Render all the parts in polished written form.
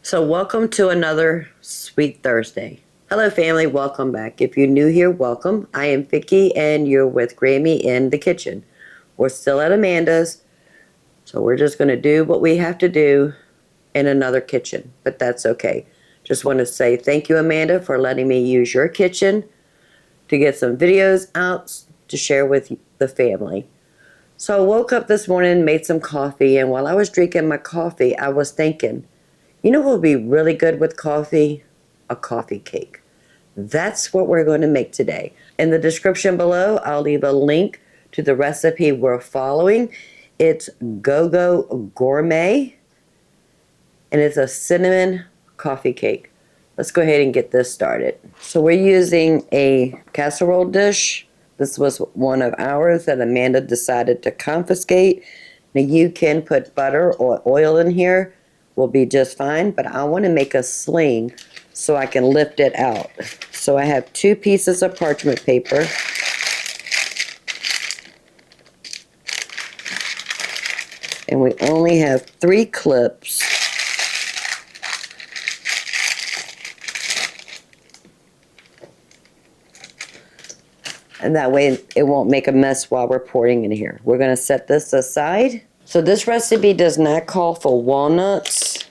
So welcome to another Sweet Thursday. Hello family, welcome back. If you're new here, welcome. I am Vicki and you're with Grammy in the kitchen. We're still at Amanda's, so we're just going to do what we have to do in another kitchen, but that's okay. Just want to say thank you, Amanda, for letting me use your kitchen to get some videos out to share with the family. So I woke up this morning, made some coffee, and while I was drinking my coffee, I was thinking, you know what would be really good with coffee? A coffee cake. That's what we're going to make today. In the description below, I'll leave a link to the recipe we're following. It's Go-Go Gourmet, and it's a cinnamon coffee cake. Let's go ahead and get this started. So we're using a casserole dish. This was one of ours that Amanda decided to confiscate. Now you can put butter or oil in here. Will be just fine, but I want to make a sling so I can lift it out. So I have 2 pieces of parchment paper. And we only have 3 clips. And that way it won't make a mess while we're pouring in here. We're going to set this aside. So this recipe does not call for walnuts.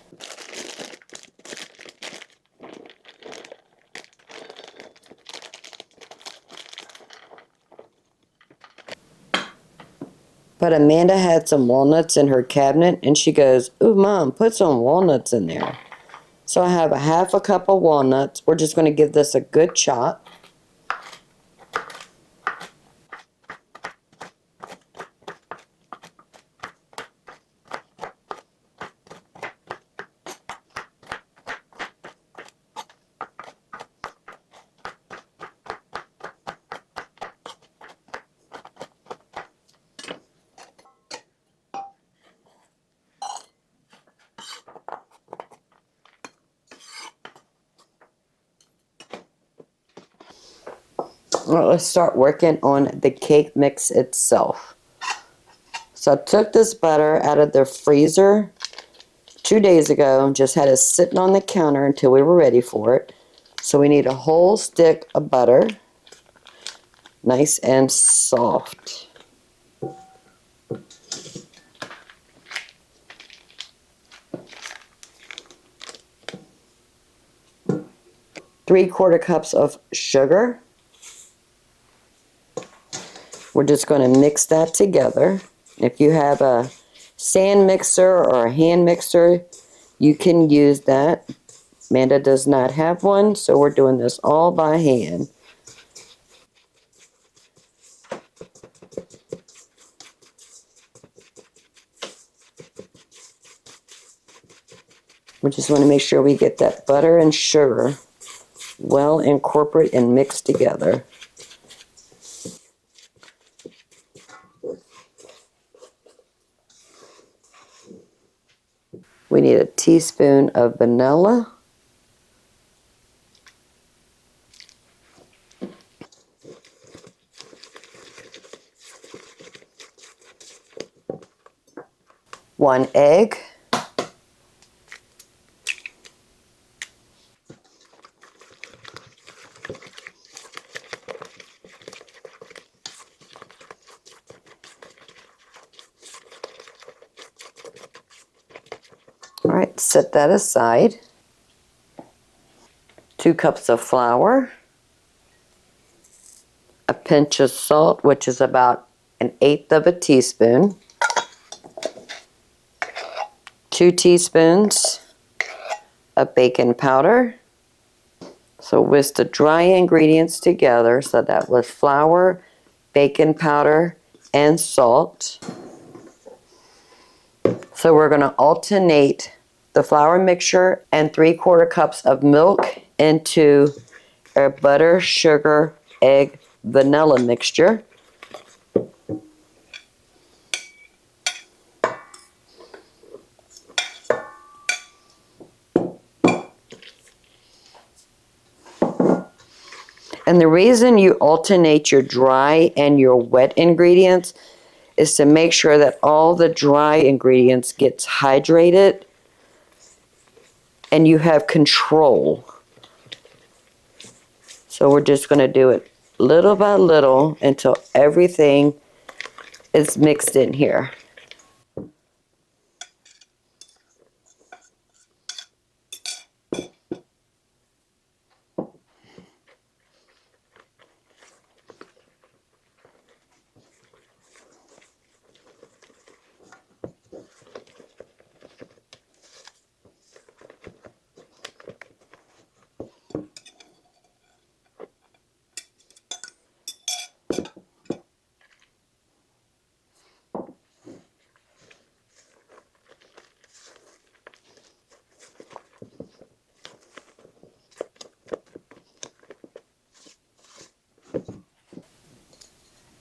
But Amanda had some walnuts in her cabinet and she goes, "Ooh, Mom, put some walnuts in there." So I have a half a cup of walnuts. We're just going to give this a good chop. Well, let's start working on the cake mix itself. So I took this butter out of the freezer 2 days ago, just had it sitting on the counter until we were ready for it. So we need a whole stick of butter, nice and soft. Three-quarter cups of sugar. We're just going to mix that together. If you have a stand mixer or a hand mixer, you can use that. Amanda does not have one, so we're doing this all by hand. We just want to make sure we get that butter and sugar well incorporated and mixed together. We need a teaspoon of vanilla. One egg. All right, set that aside. 2 cups of flour. A pinch of salt, which is about 1/8 of a teaspoon. 2 teaspoons of baking powder. So whisk the dry ingredients together, so that was flour, baking powder, and salt. So we're going to alternate the flour mixture and 3/4 cups of milk into our butter, sugar, egg, vanilla mixture. And the reason you alternate your dry and your wet ingredients is to make sure that all the dry ingredients gets hydrated and you have control. So we're just going to do it little by little until everything is mixed in here.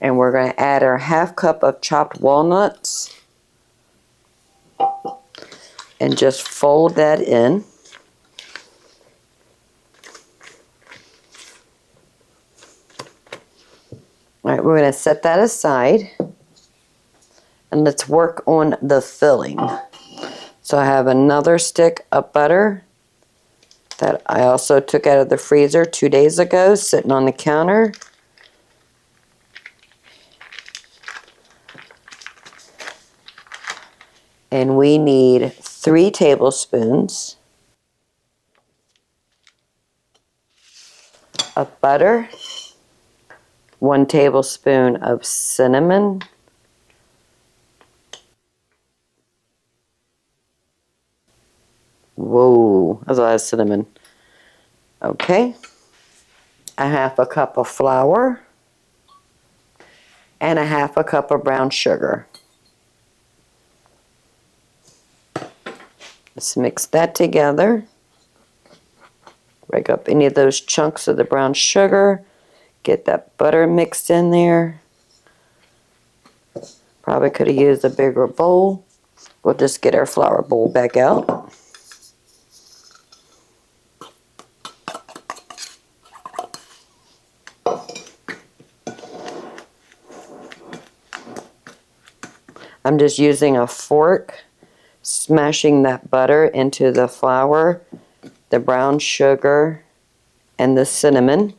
And we're going to add our 1/2 cup of chopped walnuts and just fold that in. All right, we're going to set that aside and let's work on the filling. So I have another stick of butter that I also took out of the freezer 2 days ago, sitting on the counter. And we need 3 tablespoons of butter, 1 tablespoon of cinnamon, whoa, that's a lot of cinnamon. Okay, 1/2 cup of flour, and 1/2 cup of brown sugar. Let's mix that together. Break up any of those chunks of the brown sugar. Get that butter mixed in there. Probably could have used a bigger bowl. We'll just get our flour bowl back out. I'm just using a fork, smashing that butter into the flour, the brown sugar, and the cinnamon.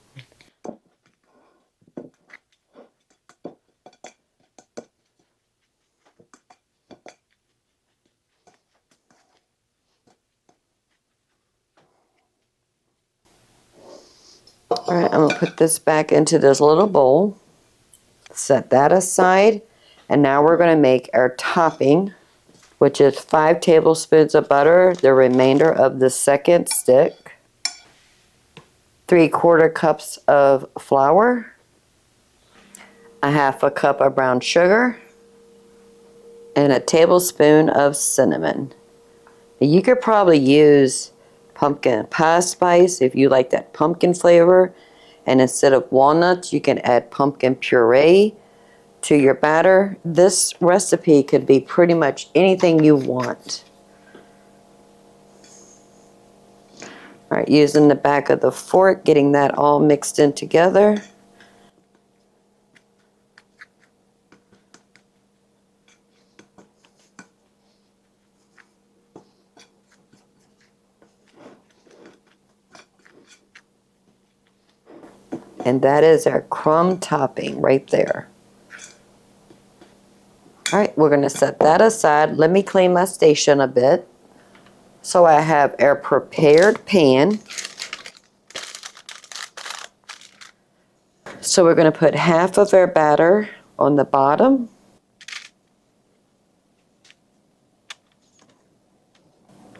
All right, I'm going to put this back into this little bowl. Set that aside. And now we're going to make our topping, which is 5 tablespoons of butter, the remainder of the second stick, 3/4 cups of flour, 1/2 cup of brown sugar, and a tablespoon of cinnamon. You could probably use pumpkin pie spice if you like that pumpkin flavor, and instead of walnuts you can add pumpkin puree to your batter. This recipe could be pretty much anything you want. All right, using the back of the fork, getting that all mixed in together. And that is our crumb topping right there. All right, we're going to set that aside. Let me clean my station a bit. So I have our prepared pan. So we're going to put 1/2 of our batter on the bottom.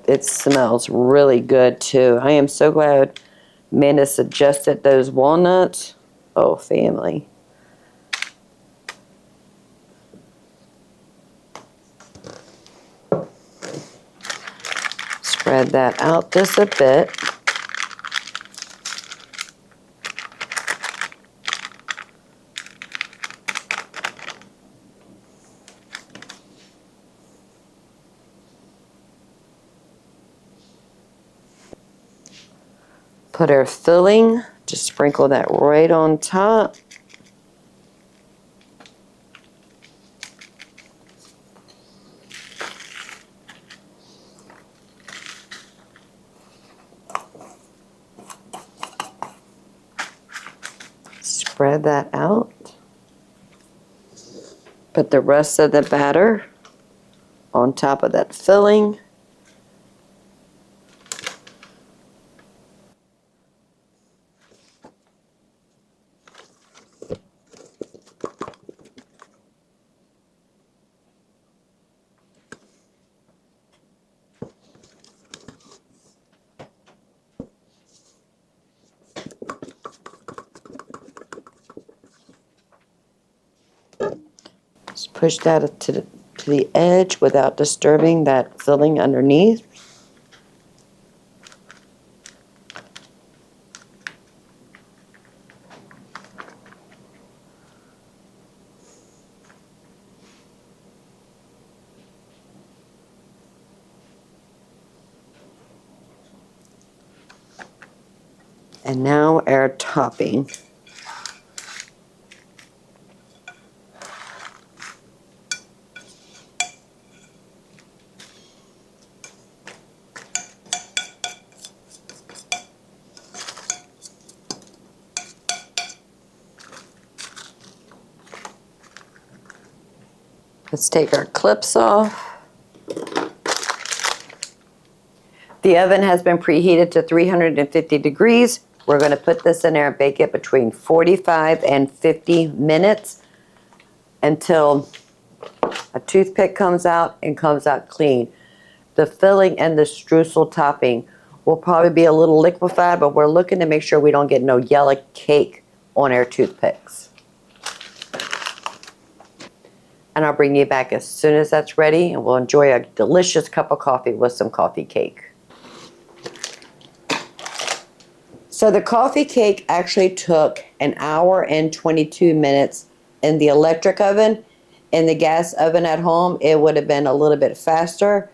It smells really good too. I am so glad Amanda suggested those walnuts. Oh, family. Spread that out just a bit. Put our filling, just sprinkle that right on top. spread that out. Put the rest of the batter on top of that filling. Just push that to the edge without disturbing that filling underneath. And now our topping. Let's take our clips off. The oven has been preheated to 350 degrees. We're going to put this in there and bake it between 45 and 50 minutes until a toothpick comes out and comes out clean. The filling and the streusel topping will probably be a little liquefied, but we're looking to make sure we don't get no yellow cake on our toothpicks. And I'll bring you back as soon as that's ready, and we'll enjoy a delicious cup of coffee with some coffee cake. So the coffee cake actually took 1 hour and 22 minutes in the electric oven. In the gas oven at home, it would have been a little bit faster,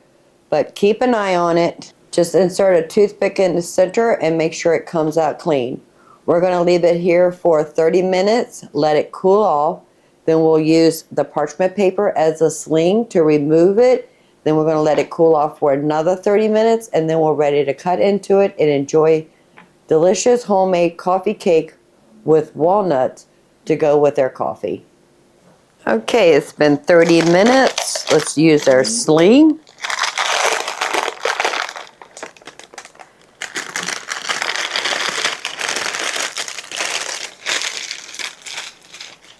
but keep an eye on it. Just insert a toothpick in the center and make sure it comes out clean. We're going to leave it here for 30 minutes, let it cool off. Then we'll use the parchment paper as a sling to remove it. Then we're going to let it cool off for another 30 minutes, and then we're ready to cut into it and enjoy delicious homemade coffee cake with walnuts to go with our coffee. Okay, it's been 30 minutes. Let's use our sling.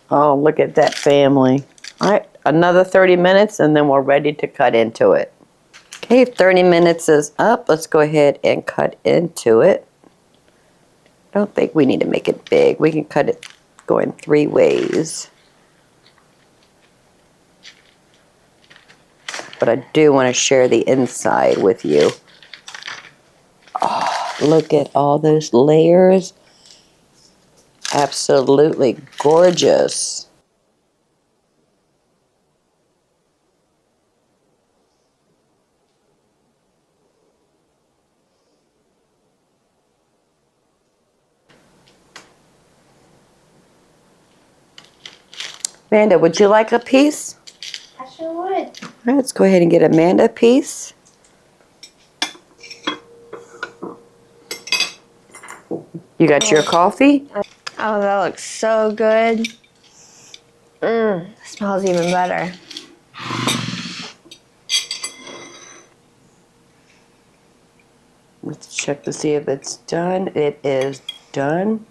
Oh, look at that family. All right, another 30 minutes and then we're ready to cut into it. Okay, 30 minutes is up. Let's go ahead and cut into it. I don't think we need to make it big. We can cut it going 3 ways. But I do want to share the inside with you. Oh, look at all those layers. Absolutely gorgeous. Amanda, would you like a piece? I sure would. All right, let's go ahead and get Amanda a piece. You got your coffee? Oh, that looks so good. Smells even better. Let's check to see if it's done. It is done.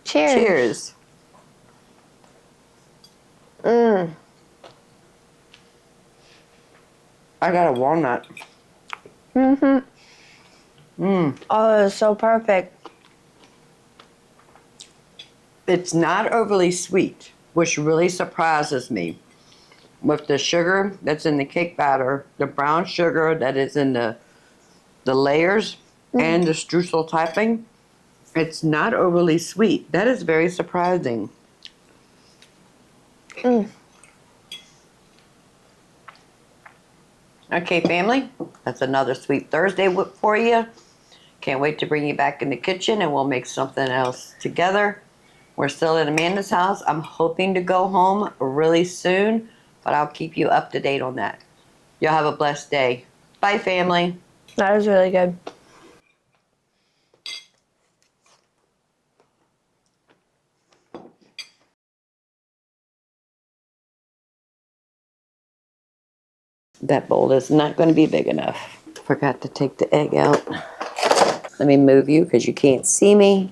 Cheers. Cheers. I got a walnut. Oh, it's so perfect. It's not overly sweet, which really surprises me. With the sugar that's in the cake batter, the brown sugar that is in the layers, and the streusel topping, it's not overly sweet. That is very surprising. Okay, family, that's another Sweet Thursday for you. Can't wait to bring you back in the kitchen and we'll make something else together. We're still at Amanda's house. I'm hoping to go home really soon, but I'll keep you up to date on that. Y'all have a blessed day. Bye, family. That was really good. that bowl is not going to be big enough. Forgot to take the egg out. Let me move you because you can't see me.